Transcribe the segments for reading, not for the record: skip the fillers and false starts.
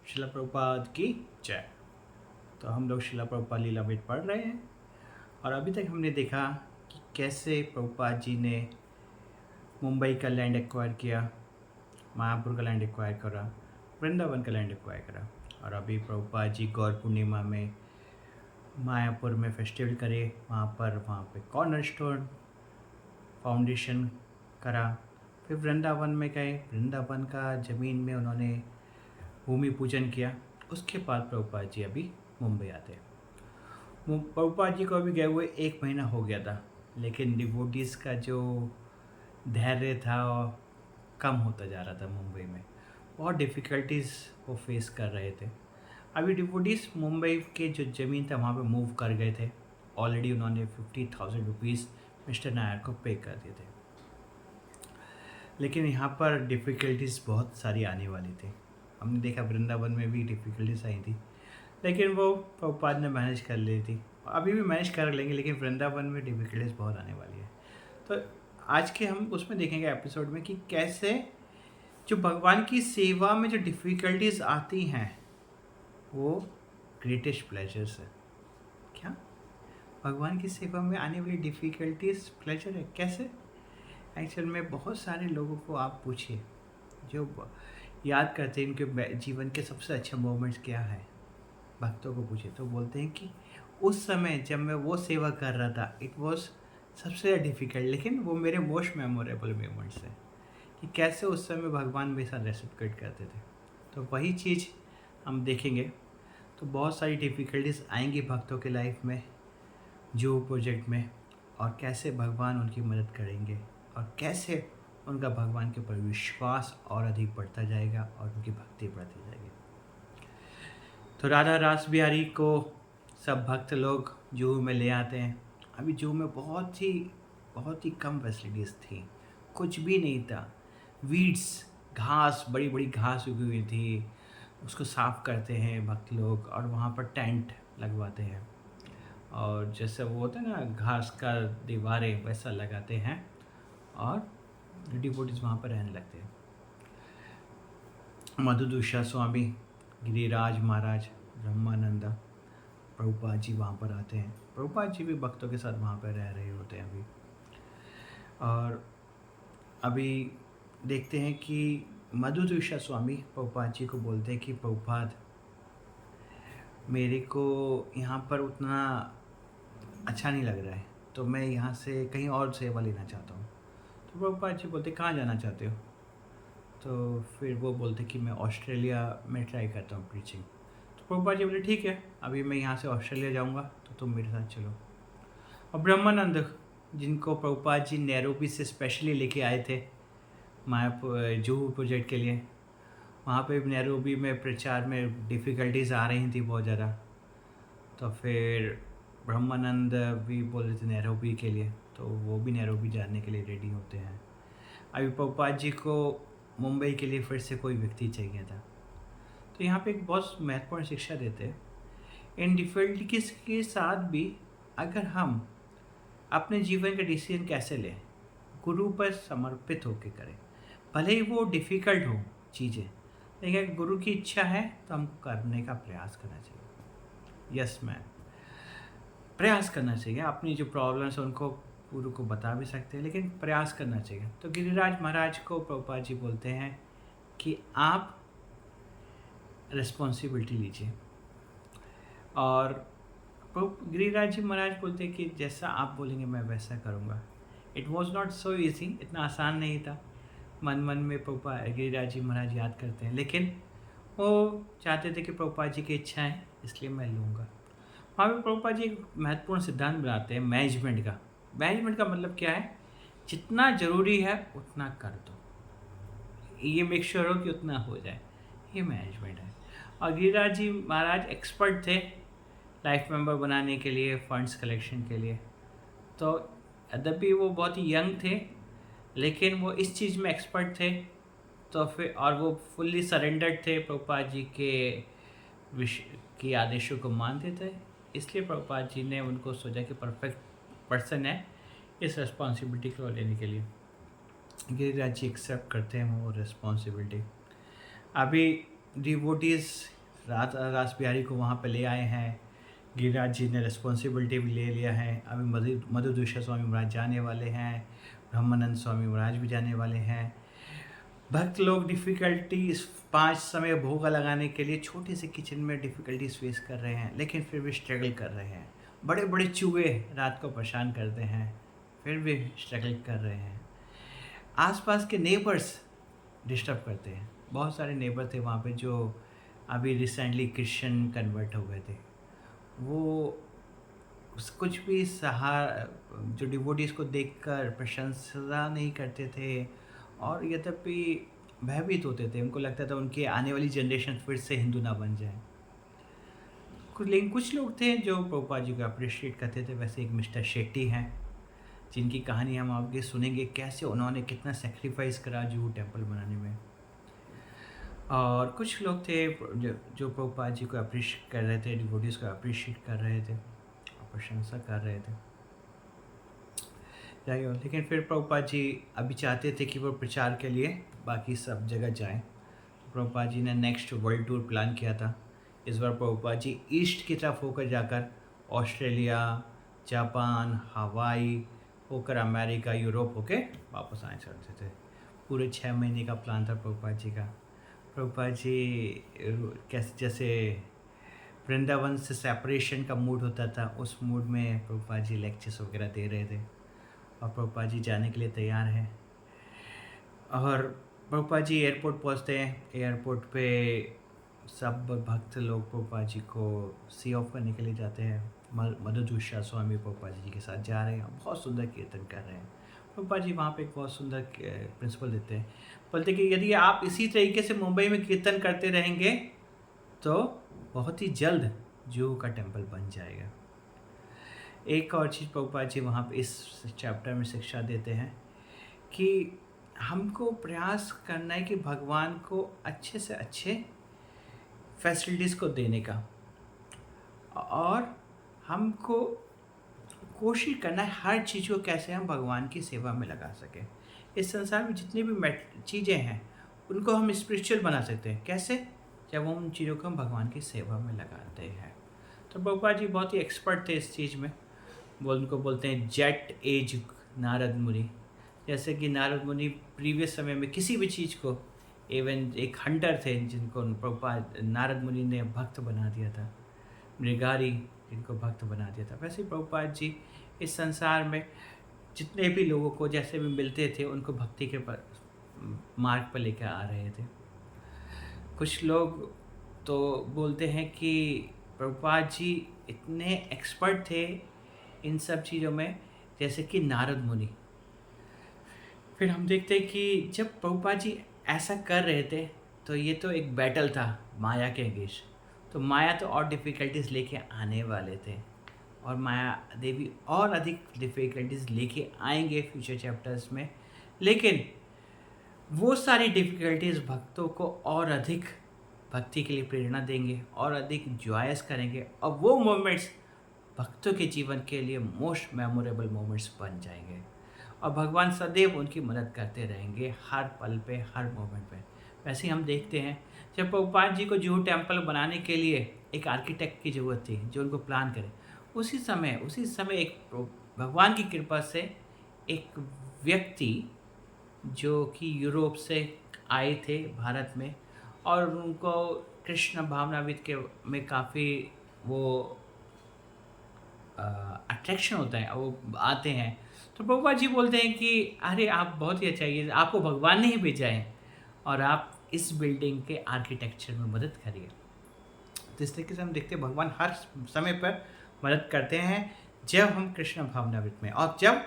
शिला प्रभुपाद की जय। तो हम लोग शिला प्रभुपाद लीलामृत पढ़ रहे हैं और अभी तक हमने देखा कि कैसे प्रभुपाद जी ने मुंबई का लैंड एक्वायर किया, मायापुर का लैंड एक्वायर करा, वृंदावन का लैंड एक्वायर करा और अभी प्रभुपाद जी गौर पूर्णिमा में मायापुर में फेस्टिवल करे, वहाँ पे कॉर्नर स्टोन फाउंडेशन करा। फिर वृंदावन में गए, वृंदावन का ज़मीन में उन्होंने भूमि पूजन किया। उसके बाद प्रभुपाद जी अभी मुंबई आते हैं। प्रभुपाद जी को अभी गए हुए 1 महीना हो गया था, लेकिन डिवोटीज़ का जो धैर्य था वो कम होता जा रहा था। मुंबई में बहुत डिफ़िकल्टीज़ वो फेस कर रहे थे। अभी डिवोटीज़ मुंबई के जो ज़मीन था वहाँ पे मूव कर गए थे। ऑलरेडी उन्होंने 50,000 रुपीज़ मिस्टर नायर को पे कर दिए थे, लेकिन यहाँ पर डिफ़िकल्टीज़ बहुत सारी आने वाली थी। हमने देखा वृंदावन में भी डिफ़िकल्टीज़ आई थी, लेकिन वो प्रभुपाद ने मैनेज कर ली थी। अभी भी मैनेज कर लेंगे, लेकिन वृंदावन में डिफ़िकल्टीज़ बहुत आने वाली है। तो आज के हम उसमें देखेंगे एपिसोड में कि कैसे जो भगवान की सेवा में जो डिफ़िकल्टीज़ आती हैं वो ग्रेटेस्ट प्लेजर्स है। क्या भगवान की सेवा में आने वाली डिफ़िकल्टीज़ प्लेजर है? कैसे? एक्चुअल में बहुत सारे लोगों को आप पूछिए जो याद करते हैं इनके जीवन के सबसे अच्छे मोमेंट्स क्या है, भक्तों को पूछे तो बोलते हैं कि उस समय जब मैं वो सेवा कर रहा था इट वॉज सबसे डिफ़िकल्ट, लेकिन वो मेरे मोस्ट मेमोरेबल मोमेंट्स हैं कि कैसे उस समय भगवान मेरे साथ रेसिप्रोकेट करते थे। तो वही चीज़ हम देखेंगे। तो बहुत सारी डिफ़िकल्टीज़ आएंगी भक्तों के लाइफ में जो प्रोजेक्ट में, और कैसे भगवान उनकी मदद करेंगे और कैसे उनका भगवान के ऊपर विश्वास और अधिक बढ़ता जाएगा और उनकी भक्ति बढ़ती जाएगी। तो राधा रास बिहारी को सब भक्त लोग जूहू में ले आते हैं। अभी जूहू में बहुत ही कम फैसिलिटीज़ थी, कुछ भी नहीं था। वीड्स, घास, बड़ी बड़ी घास उगी हुई थी, उसको साफ़ करते हैं भक्त लोग और वहाँ पर टेंट लगवाते हैं और जैसे वो होता है ना घास का दीवारें वैसा लगाते हैं और डिवोटीज वहाँ पर रहने लगते हैं। मधुदूषा स्वामी, गिरिराज महाराज, ब्रह्मानंद, प्रभुपाद जी वहाँ पर आते हैं। प्रभुपाद जी भी भक्तों के साथ वहाँ पर रह रहे होते हैं अभी। और अभी देखते हैं कि मधुदूषा स्वामी प्रभुपाद जी को बोलते हैं कि प्रभुपाद मेरे को यहाँ पर उतना अच्छा नहीं लग रहा है, तो मैं यहाँ से कहीं और सेवा लेना चाहता हूँ। तो प्रभुपाद जी बोलते कहाँ जाना चाहते हो? तो फिर वो बोलते कि मैं ऑस्ट्रेलिया में ट्राई करता हूँ प्रीचिंग। तो प्रभुपाद जी बोले ठीक है, अभी मैं यहाँ से ऑस्ट्रेलिया जाऊँगा तो तुम मेरे साथ चलो। और ब्रह्मानंद, जिनको प्रभुपाद जी नैरोबी से स्पेशली लेके आए थे मायापुर जूहू प्रोजेक्ट के लिए, वहाँ पे नैरोबी में प्रचार में डिफ़िकल्टीज़ आ रही थी बहुत ज़्यादा। तो फिर ब्रह्मानंद भी बोल रहे थे नैरोबी के लिए, तो वो भी नैरोबी जाने के लिए रेडी होते हैं। अभी प्रभुपाद जी को मुंबई के लिए फिर से कोई व्यक्ति चाहिए था। तो यहाँ पे एक बहुत महत्वपूर्ण शिक्षा देते हैं, इन डिफ़िकल्टीज़ के साथ भी अगर हम अपने जीवन का डिसीजन कैसे लें, गुरु पर समर्पित होकर करें। भले ही वो डिफ़िकल्ट हो चीज़ें, लेकिन अगर गुरु की इच्छा है तो हमको करने का प्रयास करना चाहिए। यस मैम, प्रयास करना चाहिए। अपनी जो प्रॉब्लम्स हैं उनको गुरु को बता भी सकते हैं, लेकिन प्रयास करना चाहिए। तो गिरिराज महाराज को प्रभुपाद जी बोलते हैं कि आप रिस्पॉन्सिबिलिटी लीजिए। और गिरिराज जी महाराज बोलते हैं कि जैसा आप बोलेंगे मैं वैसा करूँगा। It was not so easy, इतना आसान नहीं था। मन मन में प्रभुपाद गिरिराज जी महाराज याद करते हैं, लेकिन वो चाहते थे कि प्रभुपाद जी की इच्छा है इसलिए मैं लूँगा। वहाँ पे प्रभुपाद जी एक महत्वपूर्ण सिद्धांत बनाते हैं मैनेजमेंट का। मैनेजमेंट का मतलब क्या है? जितना ज़रूरी है उतना कर दो, ये मेक श्योर हो कि उतना हो जाए, ये मैनेजमेंट है। और गिरिराज जी महाराज एक्सपर्ट थे लाइफ मेंबर बनाने के लिए, फंड्स कलेक्शन के लिए। तो यद्यपि वो बहुत ही यंग थे, लेकिन वो इस चीज़ में एक्सपर्ट थे। तो फिर और वो फुल्ली सरेंडर्ड थे प्रभुपाद जी के के आदेशों को मानते थे, इसलिए प्रभुपाद जी ने उनको सोचा कि परफेक्ट पर्सन है इस रिस्पॉन्सिबिलिटी को लेने के लिए। गिरिराज जी एक्सेप्ट करते हैं वो रिस्पॉन्सिबिलिटी। अभी डिवोटीज़ रास बिहारी को वहाँ पे ले आए हैं। गिरिराज जी ने रिस्पॉन्सिबिलिटी भी ले लिया है। अभी मधुसूदन स्वामी महाराज जाने वाले हैं, ब्रह्मानंद स्वामी महाराज भी जाने वाले हैं। भक्त लोग डिफ़िकल्टीज 5 समय भोगा लगाने के लिए छोटे से किचन में डिफ़िकल्टीज फेस कर रहे हैं, लेकिन फिर भी स्ट्रगल कर रहे हैं। बड़े बड़े चूहे रात को परेशान करते हैं, फिर भी स्ट्रगल कर रहे हैं। आसपास के नेबर्स डिस्टर्ब करते हैं। बहुत सारे नेबर थे वहाँ पे जो अभी रिसेंटली क्रिश्चियन कन्वर्ट हो गए थे। वो कुछ भी जो डिवोटीज़ को देखकर प्रशंसा नहीं करते थे, और यद्यपि भयभीत होते थे। उनको लगता था उनकी आने वाली जनरेशन फिर से हिंदू ना बन जाए। लेकिन कुछ लोग थे जो प्रभुपाद जी को अप्रिशिएट करते थे। वैसे एक मिस्टर शेट्टी हैं, जिनकी कहानी हम आपके सुनेंगे, कैसे उन्होंने कितना सेक्रीफाइस करा जुहू टेम्पल बनाने में। और कुछ लोग थे जो प्रभुपाद जी को अप्रिशिएट कर रहे थे, डिवोटीज़ को अप्रिशिएट कर रहे थे और प्रशंसा कर रहे थे। लेकिन फिर प्रभुपाद जी अभी चाहते थे कि वो प्रचार के लिए बाकी सब जगह जाएं। प्रभुपाद जी ने नेक्स्ट वर्ल्ड टूर प्लान किया था। इस बार प्रभुपाद जी ईस्ट की तरफ होकर जाकर ऑस्ट्रेलिया, जापान, हवाई होकर अमेरिका, यूरोप होके वापस आए चाहते थे। पूरे 6 महीने का प्लान था प्रभुपाद जी का। प्रभुपाद जी कैसे जैसे वृंदावन से सेपरेशन का मूड होता था, उस मूड में प्रभुपाद जी लेक्चर्स वगैरह दे रहे थे, और प्रभुपाद जी जाने के लिए तैयार हैं। और प्रभुपाद जी एयरपोर्ट पहुंचते हैं। एयरपोर्ट पे सब भक्त लोग प्रभुपाद जी को सी ऑफ करने के लिए जाते हैं। मधुसूदन स्वामी प्रभुपाद जी के साथ जा रहे हैं, बहुत सुंदर कीर्तन कर रहे हैं। प्रभुपाद जी वहाँ पे एक बहुत सुंदर प्रिंसिपल देते हैं। बोलते कि यदि आप इसी तरीके से मुंबई में कीर्तन करते रहेंगे तो बहुत ही जल्द जुहू का टेम्पल बन जाएगा। एक और चीज़ प्रभुपाद जी वहाँ पे इस चैप्टर में शिक्षा देते हैं कि हमको प्रयास करना है कि भगवान को अच्छे से अच्छे फैसिलिटीज़ को देने का, और हमको कोशिश करना है हर चीज़ को कैसे हम भगवान की सेवा में लगा सकें। इस संसार में जितनी भी चीज़ें हैं उनको हम स्पिरिचुअल बना सकते हैं। कैसे? जब हम उन चीज़ों को हम भगवान की सेवा में लगाते हैं। तो प्रभुपाद जी बहुत ही एक्सपर्ट थे इस चीज़ में। उनको बोलते हैं जेट एज नारद मुनि। जैसे कि नारद मुनि प्रीवियस समय में किसी भी चीज़ को, इवन एक हंटर थे जिनको प्रभुपाद नारद मुनि ने भक्त बना दिया था, मृगारी जिनको भक्त बना दिया था। वैसे ही प्रभुपाद जी इस संसार में जितने भी लोगों को जैसे भी मिलते थे उनको भक्ति के मार्ग पर लेकर आ रहे थे। कुछ लोग तो बोलते हैं कि प्रभुपाद जी इतने एक्सपर्ट थे इन सब चीज़ों में, जैसे कि नारद मुनि। फिर हम देखते हैं कि जब प्रभुपाद जी ऐसा कर रहे थे तो ये तो एक बैटल था माया के अगेंस्ट। तो माया तो और डिफ़िकल्टीज लेके आने वाले थे, और माया देवी और अधिक डिफ़िकल्टीज लेके आएंगे फ्यूचर चैप्टर्स में। लेकिन वो सारी डिफ़िकल्टीज भक्तों को और अधिक भक्ति के लिए प्रेरणा देंगे और अधिक जॉयस करेंगे, और वो मोमेंट्स भक्तों के जीवन के लिए मोस्ट मेमोरेबल मोमेंट्स बन जाएंगे, और भगवान सदैव उनकी मदद करते रहेंगे हर पल पे, हर मोमेंट पे। वैसे ही हम देखते हैं जब प्रभुपाद जी को जुहू टेम्पल बनाने के लिए एक आर्किटेक्ट की ज़रूरत थी जो उनको प्लान करे, उसी समय एक भगवान की कृपा से एक व्यक्ति जो कि यूरोप से आए थे भारत में, और उनको कृष्ण भावनाविद के में काफ़ी वो अट्रैक्शन होता है, वो आते हैं। तो प्रभुपाद जी बोलते हैं कि अरे आप बहुत ही अच्छा, ये आपको भगवान ने ही भेजा है और आप इस बिल्डिंग के आर्किटेक्चर में मदद करिए। तो इस तरीके से हम देखते हैं भगवान हर समय पर मदद करते हैं जब हम कृष्ण भावनामृत में, और जब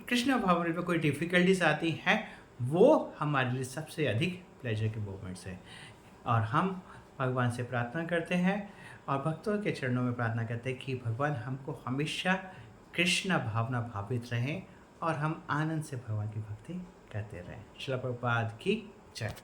कृष्ण भावनामृत में कोई डिफ़िकल्टीज आती हैं वो हमारे लिए सबसे अधिक प्लेजर के मोमेंट्स हैं। और हम भगवान से प्रार्थना करते हैं और भक्तों के चरणों में प्रार्थना करते हैं कि भगवान हमको हमेशा कृष्ण भावना भावित रहें और हम आनंद से भगवान की भक्ति करते रहें। श्रील प्रभुपाद की जय।